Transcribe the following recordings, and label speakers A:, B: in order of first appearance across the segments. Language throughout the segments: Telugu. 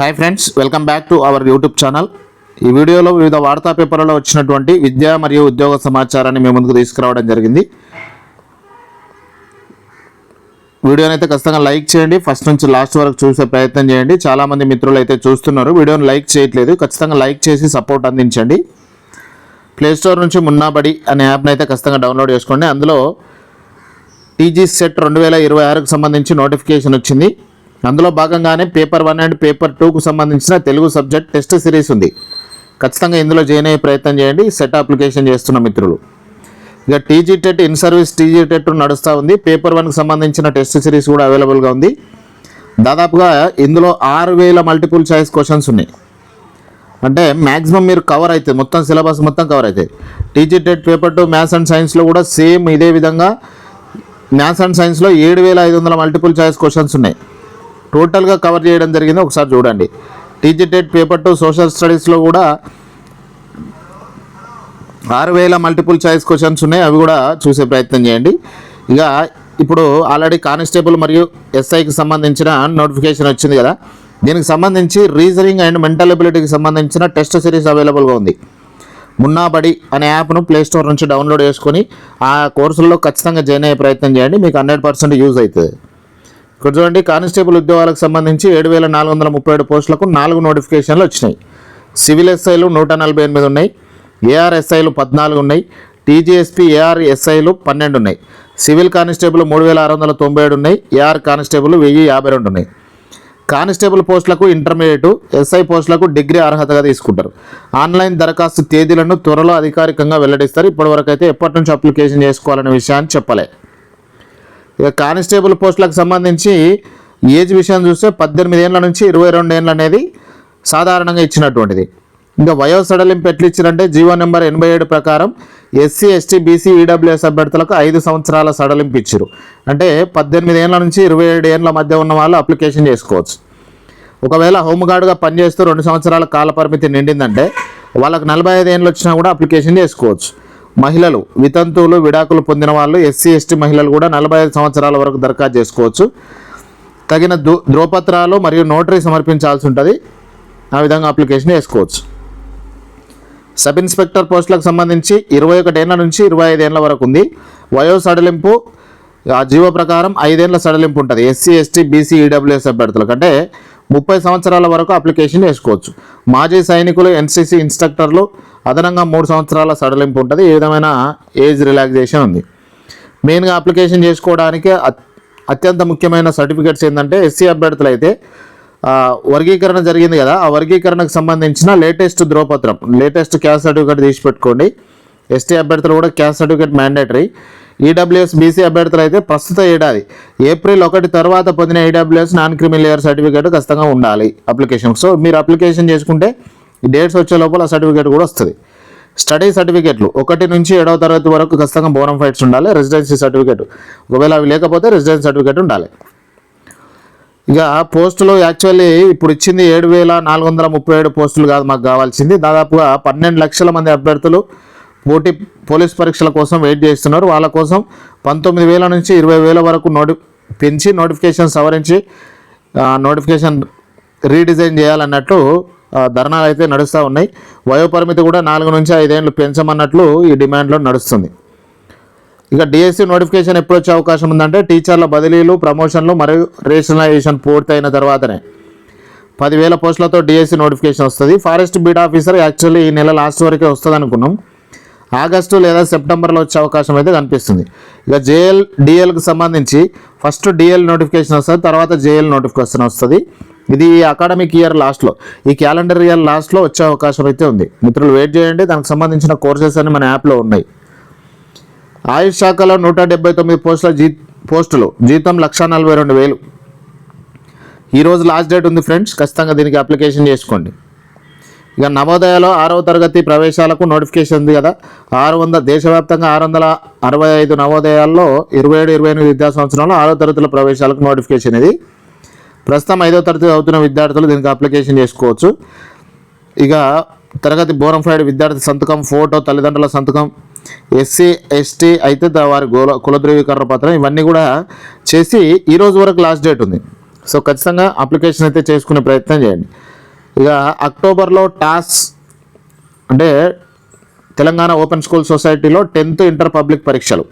A: Hi friends, welcome back to our YouTube channel. ఈ వీడియోలో వివిధ వార్తా పేపర్లలో వచ్చినటువంటి విద్యా మరియు ఉద్యోగ సమాచారాన్ని మేము ముందుకు తీసుకురావడం జరిగింది. వీడియోని అయితే ఖచ్చితంగా లైక్ చేయండి. ఫస్ట్ నుంచి లాస్ట్ వరకు చూసే ప్రయత్నం చేయండి. చాలామంది మిత్రులు అయితే చూస్తున్నారు, వీడియోని లైక్ చేయట్లేదు. ఖచ్చితంగా లైక్ చేసి సపోర్ట్ అందించండి. ప్లేస్టోర్ నుంచి మున్నాబడి అనే యాప్ని అయితే ఖచ్చితంగా డౌన్లోడ్ చేసుకోండి. అందులో టీజీ సెట్ 2026కు సంబంధించి నోటిఫికేషన్ వచ్చింది. అందులో భాగంగానే పేపర్ 1 అండ్ పేపర్ 2కు సంబంధించిన తెలుగు సబ్జెక్ట్ టెస్ట్ సిరీస్ ఉంది. ఖచ్చితంగా ఇందులో జాయిన్ అయ్యే ప్రయత్నం చేయండి. సెట్ అప్లికేషన్ చేస్తున్న మిత్రులు. ఇక TG TET in service TG TET నడుస్తూ ఉంది. పేపర్ 1కు సంబంధించిన టెస్ట్ సిరీస్ కూడా అవైలబుల్గా ఉంది. దాదాపుగా ఇందులో 6000 మల్టిపుల్ చాయిస్ క్వశ్చన్స్ ఉన్నాయి. అంటే మ్యాక్సిమం మీరు కవర్ అవుతుంది, మొత్తం సిలబస్ మొత్తం కవర్ అవుతుంది. TG TET paper 2 maths and సైన్స్లో కూడా సేమ్ ఇదే విధంగా మ్యాథ్స్ అండ్ సైన్స్లో 7500 మల్టిపుల్ చాయిస్ క్వశ్చన్స్ ఉన్నాయి. టోటల్గా కవర్ చేయడం జరిగింది. ఒకసారి చూడండి. టీజీ టెట్ పేపర్ 2 సోషల్ స్టడీస్లో కూడా 6000 మల్టిపుల్ చాయిస్ క్వశ్చన్స్ ఉన్నాయి. అవి కూడా చూసే ప్రయత్నం చేయండి. ఇక ఇప్పుడు ఆల్రెడీ కానిస్టేబుల్ మరియు ఎస్ఐకి సంబంధించిన నోటిఫికేషన్ వచ్చింది కదా, దీనికి సంబంధించి రీజనింగ్ అండ్ మెంటల్ ఎబిలిటీకి సంబంధించిన టెస్ట్ సిరీస్ అవైలబుల్గా ఉంది. మున్నాబడి అనే యాప్ను ప్లేస్టోర్ నుంచి డౌన్లోడ్ చేసుకొని ఆ కోర్సుల్లో ఖచ్చితంగా జాయిన్ అయ్యే ప్రయత్నం చేయండి. మీకు 100% యూజ్ అవుతుంది. ఇక్కడ చూడండి, కానిస్టేబుల్ ఉద్యోగాలకు సంబంధించి 7437 పోస్టులకు 4 నోటిఫికేషన్లు వచ్చినాయి. సివిల్ ఎస్ఐలు 148 ఉన్నాయి. ఏఆర్ ఎస్ఐలు 14 ఉన్నాయి. టీజీఎస్పీ ఏఆర్ ఎస్ఐలు 12 ఉన్నాయి. సివిల్ కానిస్టేబుల్ 3697 ఉన్నాయి. ఏఆర్ కానిస్టేబుల్ 1052 ఉన్నాయి. కానిస్టేబుల్ పోస్టులకు ఇంటర్మీడియట్, ఎస్ఐ పోస్టులకు డిగ్రీ అర్హతగా తీసుకుంటారు. ఆన్లైన్ దరఖాస్తు తేదీలను త్వరలో అధికారికంగా వెల్లడిస్తారు. ఇప్పటివరకు అయితే ఎప్పటి నుంచి అప్లికేషన్ చేసుకోవాలనే విషయాన్ని చెప్పలే. ఇక కానిస్టేబుల్ పోస్టులకు సంబంధించి ఏజ్ విషయం చూస్తే 18 ఏళ్ళ నుంచి 22 ఏళ్ళు అనేది సాధారణంగా ఇచ్చినటువంటిది. ఇంకా వయో సడలింపు ఎట్లు ఇచ్చారంటే జీవో నెంబర్ 87 ప్రకారం ఎస్సీ ఎస్టీ బీసీ ఈడబ్ల్యూఎస్ అభ్యర్థులకు 5 సంవత్సరాల సడలింపు ఇచ్చారు. అంటే 18 ఏళ్ళ నుంచి 27 ఏళ్ళ మధ్య ఉన్న వాళ్ళు అప్లికేషన్ చేసుకోవచ్చు. ఒకవేళ హోంగార్డుగా పనిచేస్తూ 2 సంవత్సరాల కాల పరిమితి నిండిందంటే వాళ్ళకు 45 ఏళ్ళు వచ్చినా కూడా అప్లికేషన్ చేసుకోవచ్చు. మహిళలు, వితంతువులు, విడాకులు పొందిన వాళ్ళు, ఎస్సీ ఎస్టీ మహిళలు కూడా 45 సంవత్సరాల వరకు దరఖాస్తు చేసుకోవచ్చు. తగిన ధ్రువపత్రాలు మరియు నోటరీ సమర్పించాల్సి ఉంటుంది. ఆ విధంగా అప్లికేషన్ చేసుకోవచ్చు. సబ్ ఇన్స్పెక్టర్ పోస్టులకు సంబంధించి 21 ఏళ్ళ నుంచి 25 ఏళ్ళ వరకు ఉంది. వయో సడలింపు ఆ జీవో ప్రకారం 5 ఏళ్ళ సడలింపు ఉంటుంది. ఎస్సీ ఎస్టీ బీసీ ఈడబ్ల్యూఎస్ అభ్యర్థులకు అంటే 30 సంవత్సరాల వరకు అప్లికేషన్ చేసుకోవచ్చు. మాజీ సైనికులు, ఎన్సీసీ ఇన్స్ట్రక్టర్లు అదనంగా 3 సంవత్సరాల సడలింపు ఉంటుంది. ఏ విధమైన ఏజ్ రిలాక్సేషన్ ఉంది. మెయిన్గా అప్లికేషన్ చేసుకోవడానికి అత్యంత ముఖ్యమైన సర్టిఫికేట్స్ ఏంటంటే ఎస్సీ అభ్యర్థులు అయితే వర్గీకరణ జరిగింది కదా, ఆ వర్గీకరణకు సంబంధించిన లేటెస్ట్ ధ్రువపత్రం, లేటెస్ట్ క్యాస్ట్ సర్టిఫికేట్ తీసి పెట్టుకోండి. ఎస్టీ అభ్యర్థులు కూడా caste certificate mandatory. EWS BC అభ్యర్థులు అయితే ప్రస్తుత ఏడాది ఏప్రిల్ 1 తర్వాత పొందిన EWS non criminal layer certificate ఖచ్చితంగా ఉండాలి అప్లికేషన్. సో మీరు అప్లికేషన్ చేసుకుంటే ఈ డేట్స్ వచ్చే లోపల ఆ సర్టిఫికేట్ కూడా వస్తుంది. స్టడీ సర్టిఫికేట్లు 1 నుంచి 7వ తరగతి వరకు ఖచ్చితంగా బోనఫైడ్స్ ఉండాలి. రెసిడెన్సీ సర్టిఫికేట్ ఒకవేళ అవి లేకపోతే రెసిడెన్సీ సర్టిఫికేట్ ఉండాలి. ఇక పోస్టులు యాక్చువల్లీ ఇప్పుడు ఇచ్చింది 7437 పోస్టులు కాదు మాకు కావాల్సింది. దాదాపుగా 12 లక్షల మంది అభ్యర్థులు పోలీస్ పరీక్షల కోసం వెయిట్ చేస్తున్నారు. వాళ్ళ కోసం 19,000 నుంచి 20,000 వరకు పెంచి నోటిఫికేషన్ సవరించి నోటిఫికేషన్ రీడిజైన్ చేయాలన్నట్లు ధర్నాలు అయితే నడుస్తూ ఉన్నాయి. వయోపరిమితి కూడా 4 నుంచి 5 ఏళ్ళు పెంచమన్నట్లు ఈ డిమాండ్లో నడుస్తుంది. ఇక డిఎస్సి నోటిఫికేషన్ ఎప్పుడు వచ్చే అవకాశం ఉందంటే టీచర్ల బదిలీలు, ప్రమోషన్లు మరియు రేషనలైజేషన్ పూర్తయిన తర్వాతనే 10,000 పోస్టులతో డిఎస్సి నోటిఫికేషన్ వస్తుంది. ఫారెస్ట్ బీట్ ఆఫీసర్ యాక్చువల్లీ ఈ నెల లాస్ట్ వరకే వస్తుంది అనుకున్నాం. ఆగస్టు లేదా సెప్టెంబర్లో వచ్చే అవకాశం అయితే కనిపిస్తుంది. ఇక జేఎల్ డిఎల్కి సంబంధించి ఫస్ట్ డిఎల్ నోటిఫికేషన్ వస్తుంది, తర్వాత జేఎల్ నోటిఫికేషన్ వస్తుంది. ఇది ఈ అకాడమిక్ ఇయర్ లాస్ట్లో, ఈ క్యాలెండర్ ఇయర్ లాస్ట్లో వచ్చే అవకాశం అయితే ఉంది. మిత్రులు వెయిట్ చేయండి. దానికి సంబంధించిన కోర్సెస్ అన్ని మన యాప్లో ఉన్నాయి. ఆయుష్ శాఖలో 179 పోస్టులు, జీతం 1,42,000. ఈరోజు లాస్ట్ డేట్ ఉంది ఫ్రెండ్స్. ఖచ్చితంగా దీనికి అప్లికేషన్ చేసుకోండి. ఇక నవోదయలో 6వ తరగతి ప్రవేశాలకు నోటిఫికేషన్ ఉంది కదా, దేశవ్యాప్తంగా 665 నవోదయాల్లో 27-28 విద్యా సంవత్సరంలో 6వ తరగతుల ప్రవేశాలకు నోటిఫికేషన్ ఇది. ప్రస్తుతం 5వ తరగతి చదువుతున్న విద్యార్థులు దీనికి అప్లికేషన్ చేసుకోవచ్చు. ఇక తరగతి బోనఫైడ్ విద్యార్థి సంతకం, ఫోటో, తల్లిదండ్రుల సంతకం, ఎస్సీ ఎస్టీ అయితే వారి కుల ధృవీకరణ పత్రం ఇవన్నీ కూడా చేసి ఈరోజు వరకు లాస్ట్ డేట్ ఉంది. సో ఖచ్చితంగా అప్లికేషన్ అయితే చేసుకునే ప్రయత్నం చేయండి. ఇక అక్టోబర్లో టాస్ అంటే తెలంగాణ ఓపెన్ స్కూల్ సొసైటీలో 10th ఇంటర్ పబ్లిక్ పరీక్షలు.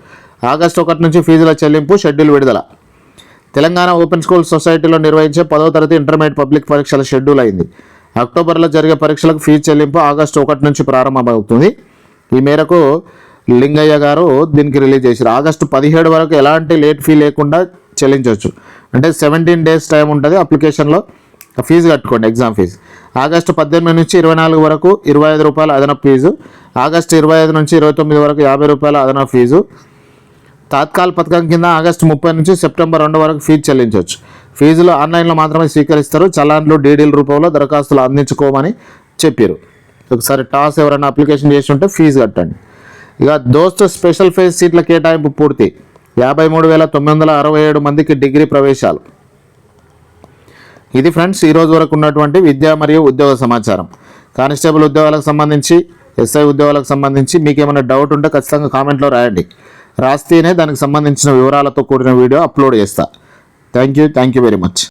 A: ఆగస్టు 1 నుంచి ఫీజుల చెల్లింపు షెడ్యూల్ విడుదల. తెలంగాణ ఓపెన్ స్కూల్ సొసైటీలో నిర్వహించే 10వ తరగతి ఇంటర్మీడియట్ పబ్లిక్ పరీక్షల షెడ్యూల్ అయింది. అక్టోబర్లో జరిగే పరీక్షలకు ఫీజు చెల్లింపు ఆగస్టు 1 నుంచి ప్రారంభమవుతుంది. ఈ మేరకు లింగయ్య గారు దీనికి రిలీజ్ చేశారు. ఆగస్టు 17 వరకు ఎలాంటి లేట్ ఫీ లేకుండా చెల్లించవచ్చు. అంటే 17 days టైం ఉంటుంది అప్లికేషన్లో. ఫీజు కట్టుకోండి, ఎగ్జామ్ ఫీజు. ఆగస్టు 18 నుంచి 24 వరకు ₹25 అదనపు ఫీజు. ఆగస్టు 25 నుంచి 29 వరకు ₹50 అదనపు ఫీజు. తాత్కాల్ పథకం కింద ఆగస్టు 30 నుంచి సెప్టెంబర్ 2 వరకు ఫీజు చెల్లించవచ్చు. ఫీజులు ఆన్లైన్లో మాత్రమే స్వీకరిస్తారు. చలాన్లు డీడీల రూపంలో దరఖాస్తులు అందించుకోమని చెప్పారు. ఒకసారి టాస్ ఎవరైనా అప్లికేషన్ చేసి ఉంటే ఫీజు కట్టండి. ఇక దోస్తు స్పెషల్ ఫేజ్ సీట్ల కేటాయింపు పూర్తి. 53,967 మందికి డిగ్రీ ప్రవేశాలు. ఇది ఫ్రెండ్స్ ఈరోజు వరకు ఉన్నటువంటి విద్యా మరియు ఉద్యోగ సమాచారం. కానిస్టేబుల్ ఉద్యోగాలకు సంబంధించి, ఎస్ఐ ఉద్యోగాలకు సంబంధించి మీకు ఏమైనా డౌట్ ఉంటే ఖచ్చితంగా కామెంట్లో రాయండి. రాస్తేనే దానికి సంబంధించిన వివరాలతో కూడిన వీడియో అప్లోడ్ చేస్తా. Thank you very much.